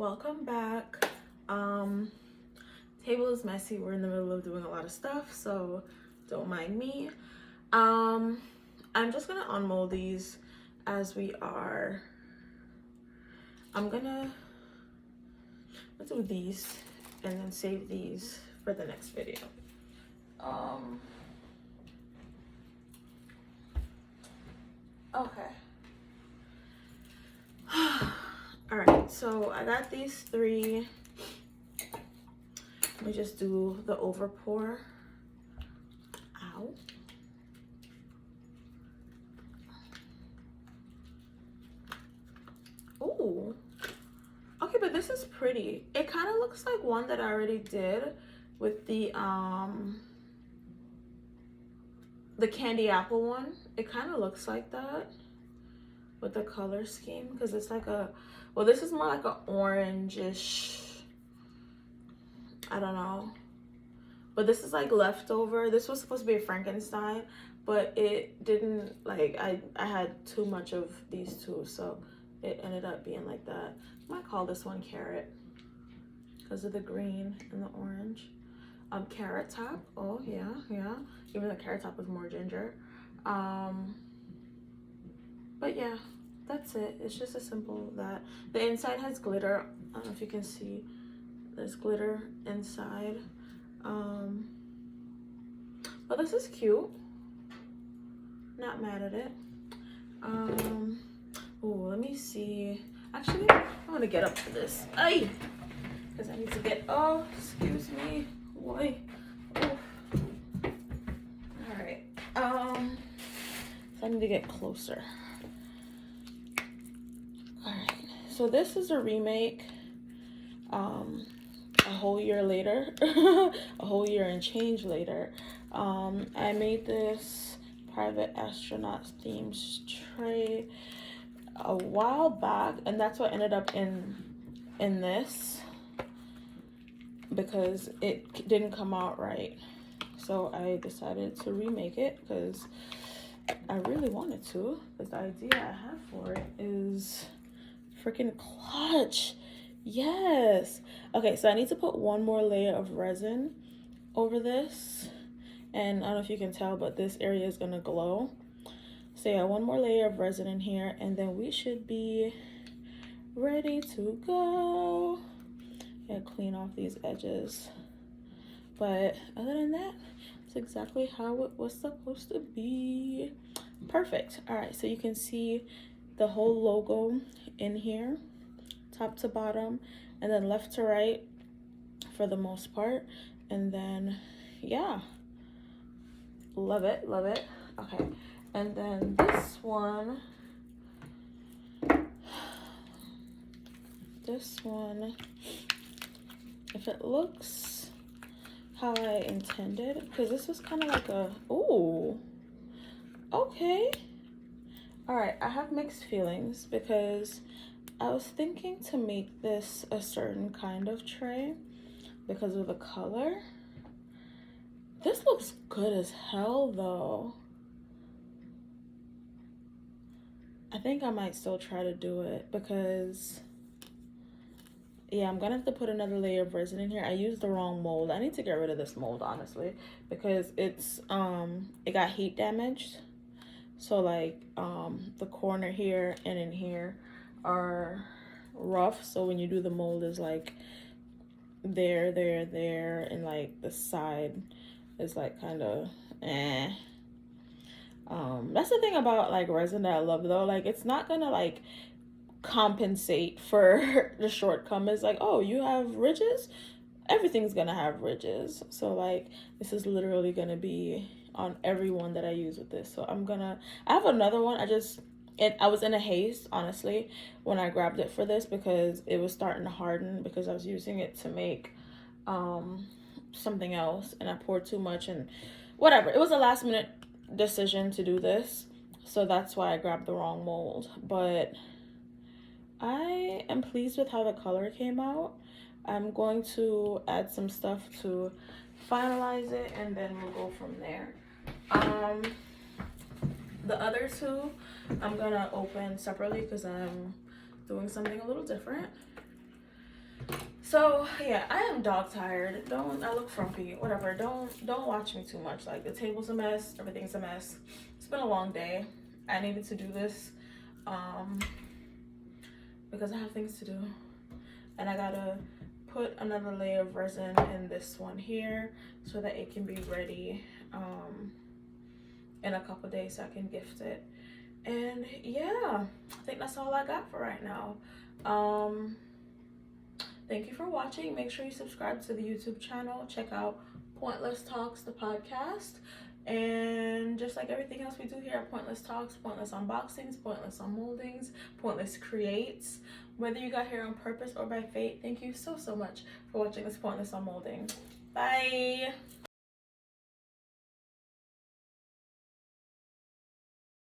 Welcome back. Table is messy. We're in the middle of doing a lot of stuff, so don't mind me. I'm just gonna unmold these as we are. I'm gonna do these and then save these for the next video. Okay. All right, so I got these three. Let me just do the over pour. Ow. Ooh. Okay, but this is pretty. It kind of looks like one that I already did with the candy apple one. It kind of looks like that with the color scheme, because it's like a, well, this is more like an orangish, I don't know, but this is like leftover. This was supposed to be a Frankenstein, but it didn't, like, I had too much of these two, so it ended up being like that. I might call this one carrot because of the green and the orange. Carrot top. Oh yeah, even the carrot top was more ginger. But yeah, that's it. It's just as simple that the inside has glitter. I don't know if you can see, there's glitter inside. But this is cute. Not mad at it. Oh, let me see. Actually, I'm gonna get up for this. Ay! Because I need to get, oh, excuse me. Boy. Oh. Alright. So I need to get closer. Alright. So this is a remake. A whole year later. A whole year and change later. I made this private astronaut themed tray a while back, and that's what ended up in this, because it didn't come out right. So I decided to remake it because I really wanted to, because the idea I have for it is freaking clutch. Yes. Okay, so I need to put one more layer of resin over this, and I don't know if you can tell, but this area is gonna glow. So yeah, one more layer of resin in here, and then we should be ready to go. Yeah, clean off these edges. But other than that, it's exactly how it was supposed to be. Perfect. All right, so you can see the whole logo in here, top to bottom, and then left to right for the most part. And then, yeah, love it, love it. Okay. And then this one, if it looks how I intended, because this was kind of like a, ooh, okay. All right, I have mixed feelings, because I was thinking to make this a certain kind of tray because of the color. This looks good as hell though. I think I might still try to do it, because yeah, I'm gonna have to put another layer of resin in here. I used the wrong mold. I need to get rid of this mold, honestly, because it's it got heat damaged. So like the corner here and in here are rough, so when you do the mold is like there, and like the side is like kind of that's the thing about like resin that I love though, like it's not gonna like compensate for the shortcomings. Like, oh, you have ridges, everything's gonna have ridges. So like this is literally gonna be on everyone that I use with this. So I have another one. I was in a haste, honestly, when I grabbed it for this, because it was starting to harden, because I was using it to make something else, and I poured too much and whatever. It was a last minute decision to do this, so that's why I grabbed the wrong mold. But I am pleased with how the color came out. I'm going to add some stuff to finalize it, and then we'll go from there. The other two I'm gonna open separately because I'm doing something a little different. So yeah, I am dog tired. I look frumpy. Whatever. Don't watch me too much. Like the table's a mess. Everything's a mess. It's been a long day. I needed to do this, because I have things to do, and I gotta put another layer of resin in this one here so that it can be ready in a couple days so I can gift it. And yeah, I think that's all I got for right now. Thank you for watching. Make sure you subscribe to the YouTube channel. Check out Pointless Talks, the podcast. And just like everything else we do here at Pointless Talks, pointless unboxings, pointless unmoldings, pointless creates. Whether you got here on purpose or by fate, thank you so much for watching this pointless unmolding. Bye.